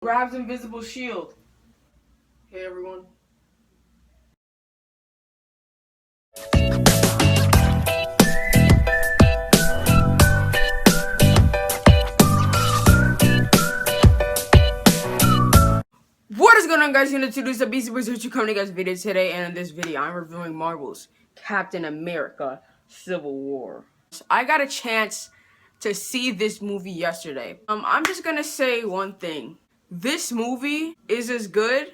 Grabs invisible shield. Hey everyone. What is going on, guys? Gonna introduce the Beastie Boys to come to guys video today, and in this video I'm reviewing Marvel's Captain America Civil War. I got a chance to see this movie yesterday. I'm just gonna say one thing. This movie is as good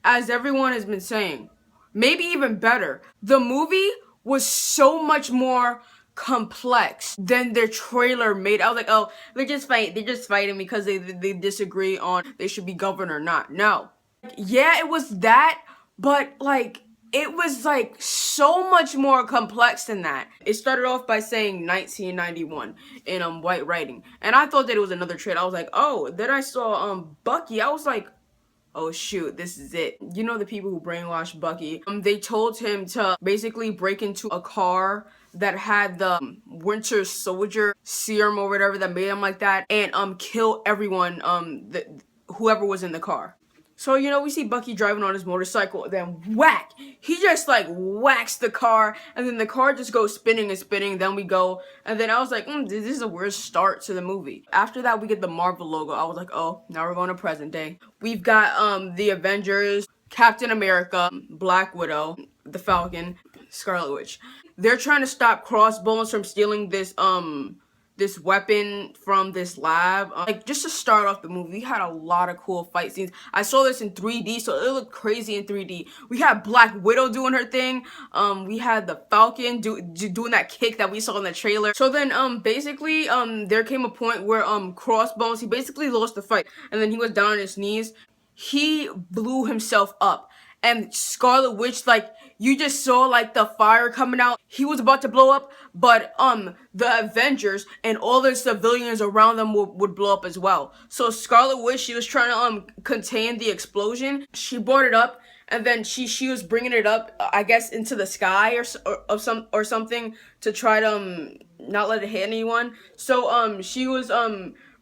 as everyone has been saying. Maybe even better. The movie was so much more complex than their trailer made. I was like, oh, they're just fighting because they disagree on they should be governed or not. No. Yeah, it was that, but like it was like so much more complex than that. It started off by saying 1991 in white writing, and I thought that it was another trailer. I was like, oh, then I saw Bucky. I was like, oh shoot, this is it. You know the people who brainwashed Bucky. They told him to basically break into a car that had the Winter Soldier serum or whatever that made him like that, and kill everyone, whoever was in the car. So, you know, we see Bucky driving on his motorcycle, then whack! He just, like, whacks the car, and then the car just goes spinning and spinning, then we go, and then I was like, this is a weird start to the movie. After that, we get the Marvel logo. I was like, oh, now we're going to present day. We've got, the Avengers, Captain America, Black Widow, the Falcon, Scarlet Witch. They're trying to stop Crossbones from stealing this, this weapon from this lab. Like, just to start off the movie, we had a lot of cool fight scenes. I saw this in 3D, so it looked crazy in 3D. We had Black Widow doing her thing. We had the Falcon doing that kick that we saw in the trailer. So then, basically, there came a point where, Crossbones, he basically lost the fight. And then he was down on his knees. He blew himself up. And Scarlet Witch, like, you just saw, like, the fire coming out. He was about to blow up, but, the Avengers and all the civilians around them would blow up as well. So Scarlet Witch, she was trying to, contain the explosion. She brought it up, and then she was bringing it up, I guess, into the sky or something to try to, not let it hit anyone. So, she was,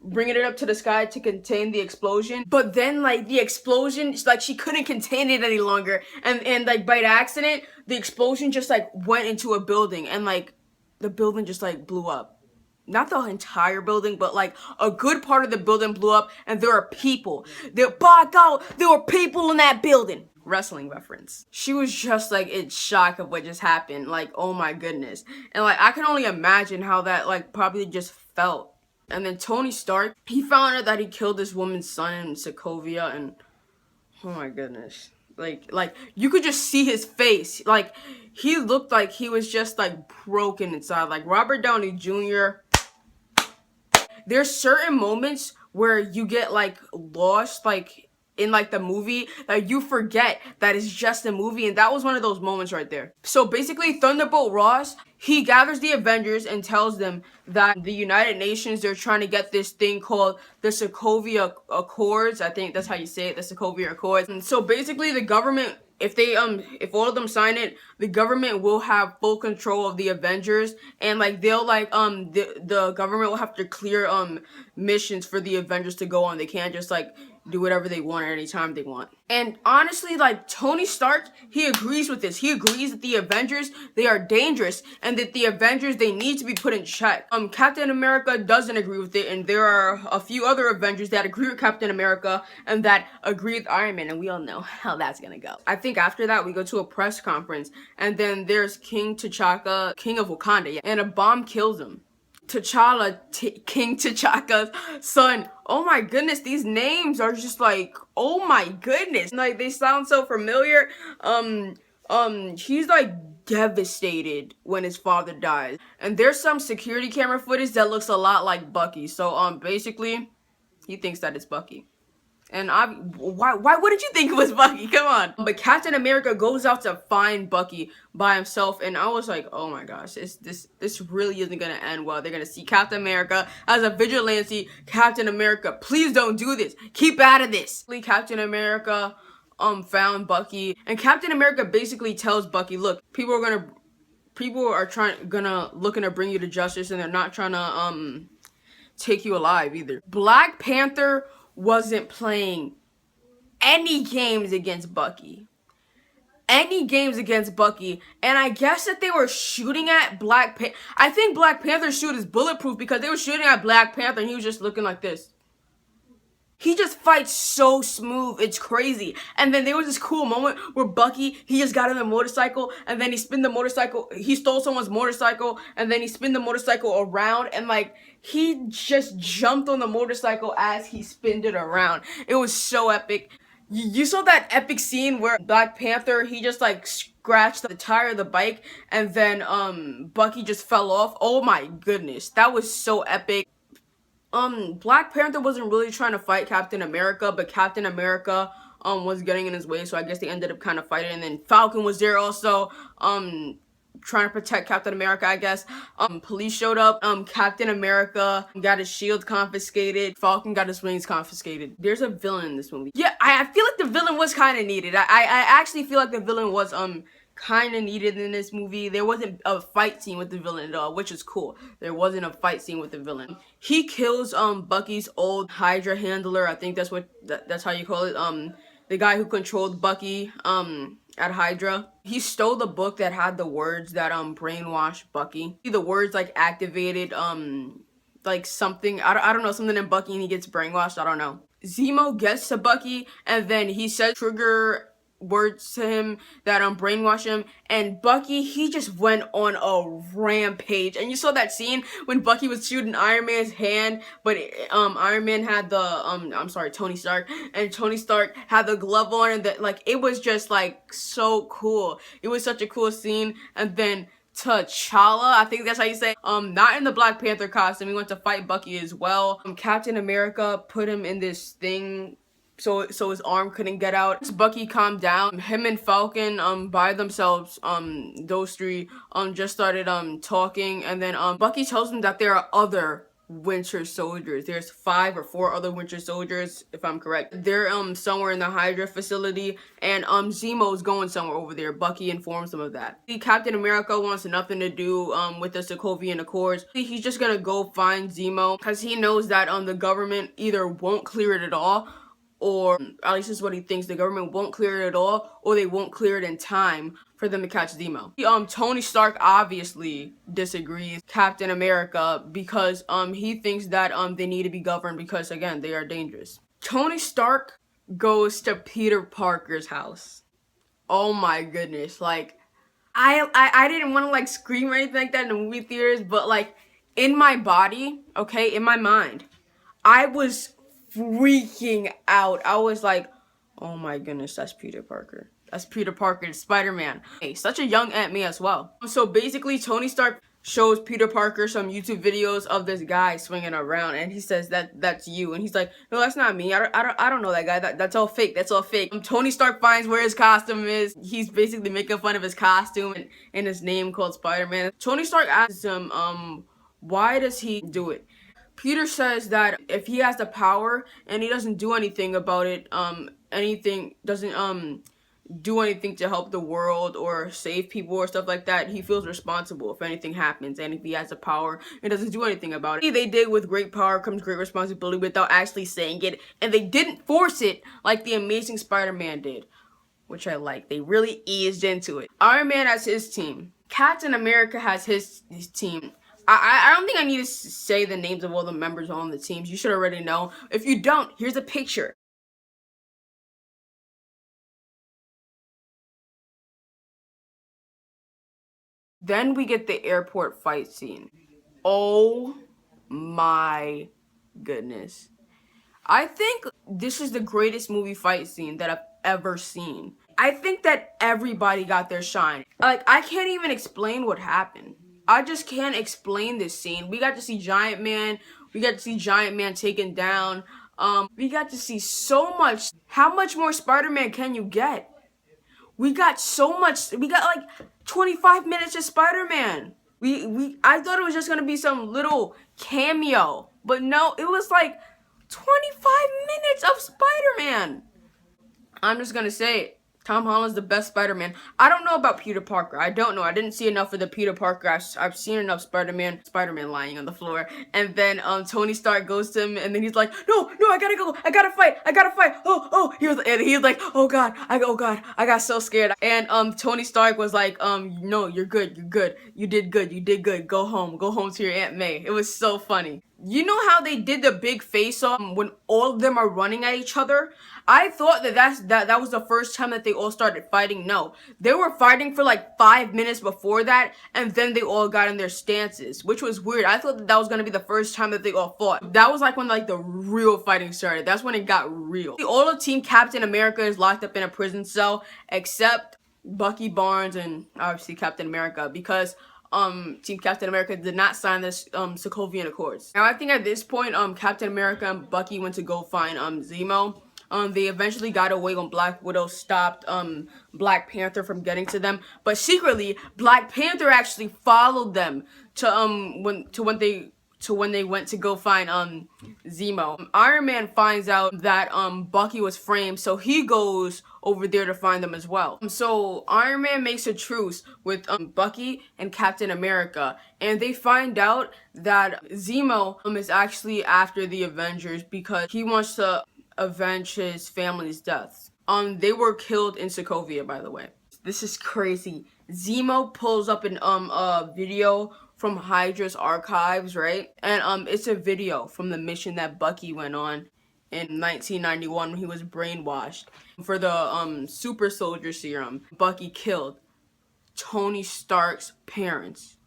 bringing it up to the sky to contain the explosion, but then like the explosion, like she couldn't contain it any longer, and like by accident the explosion just like went into a building, and like the building just like blew up. Not the entire building, but like a good part of the building blew up, and there are people. There were people in that building. Wrestling reference. She was just like in shock of what just happened. Like, oh my goodness. And like I can only imagine how that like probably just felt. And then Tony Stark, he found out that he killed this woman's son in Sokovia, and oh my goodness. Like you could just see his face. Like he looked like he was just like broken inside. Like Robert Downey Jr. There's certain moments where you get like lost, like in like the movie, like you forget that it's just a movie, and that was one of those moments right there. So basically Thunderbolt Ross, he gathers the Avengers and tells them that the United Nations, they're trying to get this thing called the Sokovia Accords. I think that's how you say it, the Sokovia Accords. And so basically the government, if all of them sign it, the government will have full control of the Avengers, and like they'll like the government will have to clear missions for the Avengers to go on. They can't just like do whatever they want at any time they want. And honestly, like Tony Stark, he agrees with this. He agrees that the Avengers, they are dangerous, and that the Avengers, they need to be put in check. Captain America doesn't agree with it, and there are a few other Avengers that agree with Captain America and that agree with Iron Man, and we all know how that's gonna go. I think after that we go to a press conference, and then there's King T'Chaka, King of Wakanda, yeah, and a bomb kills him. T'Challa, King T'Chaka's son. Oh my goodness, these names are just like, oh my goodness. Like, they sound so familiar. He's like devastated when his father dies. And there's some security camera footage that looks a lot like Bucky. So, basically, he thinks that it's Bucky. And why wouldn't you think it was Bucky? Come on. But Captain America goes out to find Bucky by himself, and I was like, oh my gosh, this really isn't gonna end well. They're gonna see Captain America as a vigilante. Captain America, please don't do this. Keep out of this. Captain America found Bucky, and Captain America basically tells Bucky, look, people are looking to bring you to justice, and they're not trying to take you alive either. Black Panther wasn't playing any games against Bucky. Any games against Bucky, and I guess that they were shooting at Black Panther. I think Black Panther's suit is bulletproof because they were shooting at Black Panther and he was just looking like this. He just fights so smooth, it's crazy. And then there was this cool moment where Bucky, he just got on the motorcycle, and then he spun the motorcycle, he stole someone's motorcycle, and then he spun the motorcycle around, and like, he just jumped on the motorcycle as he spinned it around. It was so epic. You saw that epic scene where Black Panther, he just like scratched the tire of the bike, and then Bucky just fell off. Oh my goodness, that was so epic. Black Panther wasn't really trying to fight Captain America, but Captain America was getting in his way, so I guess they ended up kind of fighting. And then Falcon was there also trying to protect Captain America, I guess. Police showed up. Captain America got his shield confiscated. Falcon got his wings confiscated. There's a villain in this movie. Yeah, I feel like the villain was kind of needed. I actually feel like the villain was kind of needed in this movie. There wasn't a fight scene with the villain at all, which is cool. There wasn't a fight scene with the villain. He kills Bucky's old Hydra handler. I think that's what that's how you call it. The guy who controlled Bucky at Hydra. He stole the book that had the words that brainwashed Bucky. The words like activated like something, I don't know, something in Bucky, and he gets brainwashed. I don't know. Zemo gets to Bucky, and then he says trigger words to him that brainwash him, and Bucky, he just went on a rampage. And you saw that scene when Bucky was shooting Iron Man's hand, but Iron Man had the Tony Stark, and Tony Stark had the glove on, and that, like, it was just like so cool. It was such a cool scene. And then T'Challa, I think that's how you say, not in the Black Panther costume, he went to fight Bucky as well. Captain America put him in this thing so his arm couldn't get out. Bucky calmed down. Him and Falcon by themselves, those three just started talking, and then Bucky tells them that there are other Winter Soldiers. There's 5 or 4 other Winter Soldiers, if I'm correct. They're somewhere in the Hydra facility, and Zemo's going somewhere over there. Bucky informs them of that. Captain America wants nothing to do with the Sokovian Accords. He's just gonna go find Zemo because he knows that the government either won't clear it at all, or at least this is what he thinks, the government won't clear it at all, or they won't clear it in time for them to catch Zemo. Tony Stark obviously disagrees Captain America because he thinks that they need to be governed because, again, they are dangerous. Tony Stark goes to Peter Parker's house. Oh my goodness, like, I didn't want to like scream or anything like that in the movie theaters, but like in my body, okay, in my mind, I was freaking out. I was like, oh my goodness, that's Peter Parker. That's Peter Parker, Spider-Man. Hey, such a young Aunt May as well. So basically, Tony Stark shows Peter Parker some YouTube videos of this guy swinging around, and he says that's you, and he's like, no, that's not me. I don't know that guy. That's all fake. That's all fake. Tony Stark finds where his costume is. He's basically making fun of his costume and his name called Spider-Man. Tony Stark asks him, why does he do it? Peter says that if he has the power and he doesn't do anything about it, doesn't do anything to help the world or save people or stuff like that, he feels responsible if anything happens. And if he has the power and doesn't do anything about it, they did with great power comes great responsibility without actually saying it, and they didn't force it like the Amazing Spider-Man did, which I like. They really eased into it. Iron Man has his team. Captain America has his team. I don't think I need to say the names of all the members on the teams. You should already know. If you don't, here's a picture. Then we get the airport fight scene. Oh my goodness. I think this is the greatest movie fight scene that I've ever seen. I think that everybody got their shine. Like, I can't even explain what happened. I just can't explain this scene. We got to see Giant Man. We got to see Giant Man taken down. We got to see so much. How much more Spider-Man can you get? We got so much. We got like 25 minutes of Spider-Man. I thought it was just gonna be some little cameo, but no, it was like 25 minutes of Spider-Man. I'm just gonna say it. Tom Holland's the best Spider-Man. I don't know about Peter Parker. I don't know. I didn't see enough of the Peter Parker. I've seen enough Spider-Man lying on the floor. And then Tony Stark goes to him, and then he's like, no, I gotta go. I gotta fight. Oh. He was like, oh God, I got so scared. And Tony Stark was like, no, you're good. You did good. Go home to your Aunt May. It was so funny. You know how they did the big face-off when all of them are running at each other? I thought that was the first time that they all started fighting. No, they were fighting for like 5 minutes before that, and then they all got in their stances, which was weird. I thought that was gonna be the first time that they all fought. That was like when like the real fighting started. That's when it got real. All of Team Captain America is locked up in a prison cell, except Bucky Barnes and obviously Captain America, because Team Captain America did not sign this Sokovian Accords. Now I think at this point Captain America and Bucky went to go find Zemo. They eventually got away when Black Widow stopped Black Panther from getting to them, but secretly Black Panther actually followed them to when they went to go find Zemo. Iron Man finds out that Bucky was framed, so he goes over there to find them as well. So Iron Man makes a truce with Bucky and Captain America, and they find out that Zemo is actually after the Avengers because he wants to avenge his family's deaths. They were killed in Sokovia, by the way. This is crazy. Zemo pulls up an a video from Hydra's archives, right? And it's a video from the mission that Bucky went on in 1991 when he was brainwashed for the super soldier serum. Bucky killed Tony Stark's parents,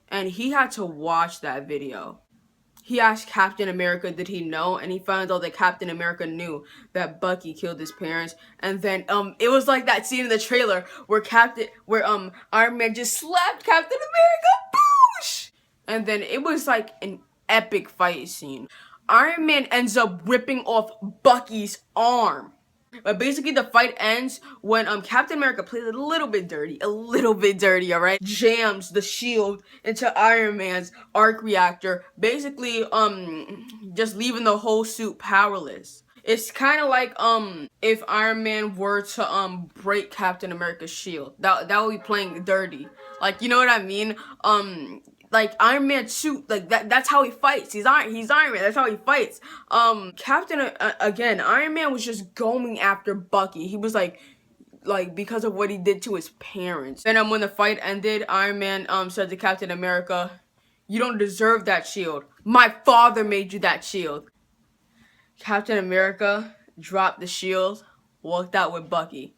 and he had to watch that video. He asked Captain America did he know, and he found out that Captain America knew that Bucky killed his parents. And then it was like that scene in the trailer where Iron Man just slapped Captain America, boosh! And then it was like an epic fight scene. Iron Man ends up ripping off Bucky's arm. But basically the fight ends when Captain America plays a little bit dirty, alright? Jams the shield into Iron Man's arc reactor, basically just leaving the whole suit powerless. It's kind of like if Iron Man were to break Captain America's shield. That would be playing dirty. Like, you know what I mean? Like Iron Man's suit, like that's how he fights. He's Iron Man, that's how he fights. Again, Iron Man was just going after Bucky. He was like because of what he did to his parents. Then when the fight ended, Iron Man said to Captain America, "You don't deserve that shield. My father made you that shield." Captain America dropped the shield, walked out with Bucky.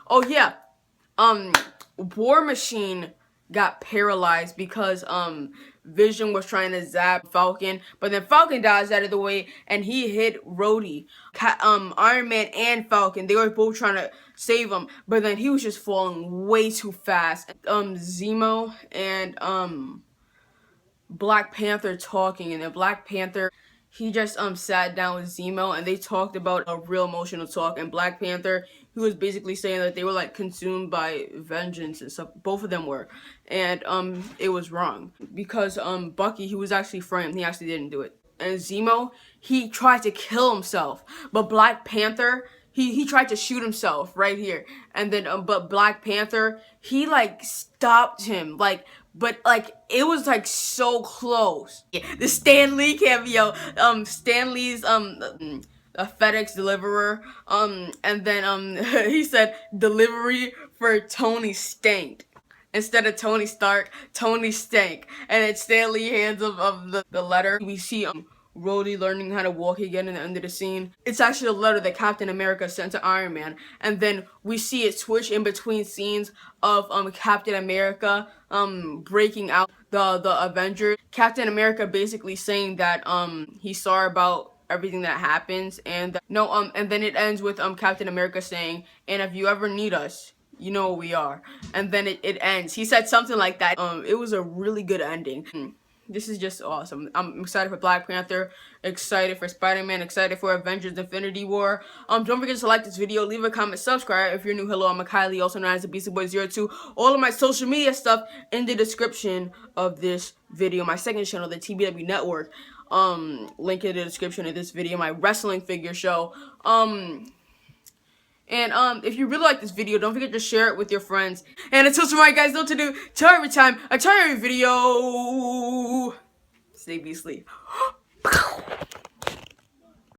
Oh yeah, War Machine got paralyzed because Vision was trying to zap Falcon, but then Falcon dodged out of the way and he hit Rhodey. Iron Man and Falcon, they were both trying to save him, but then he was just falling way too fast. Zemo and Black Panther talking, and then Black Panther, he just sat down with Zemo and they talked about a real emotional talk. And Black Panther, he was basically saying that they were like consumed by vengeance and stuff. Both of them were, and it was wrong because Bucky, he was actually framed. He actually didn't do it. And Zemo, he tried to kill himself, but Black Panther, he tried to shoot himself right here. And then but Black Panther, he like stopped him, but it was like so close. Yeah, the Stan Lee cameo, Stan Lee's a FedEx deliverer, and then he said delivery for Tony Stank. Instead of Tony Stark, Tony Stank. And it's Stan Lee hands of the letter. We see Rhodey learning how to walk again in the end of the scene. It's actually a letter that Captain America sent to Iron Man. And then we see it switch in between scenes of Captain America breaking out the Avengers. Captain America basically saying that he's sorry about everything that happens, and and then it ends with Captain America saying, "And if you ever need us, you know where we are." And then it ends. He said something like that. It was a really good ending. This is just awesome. I'm excited for Black Panther, excited for Spider-Man, excited for Avengers Infinity War. Don't forget to like this video, leave a comment, subscribe if you're new. Hello, I'm Mekhi Lee, also known as the BeastieBoy02. All of my social media stuff in the description of this video. My second channel, the TBW Network, link in the description of this video. My wrestling figure show. And if you really like this video, don't forget to share it with your friends. And until tomorrow, guys, know what to do. Till every time I tell you every video, stay beastly.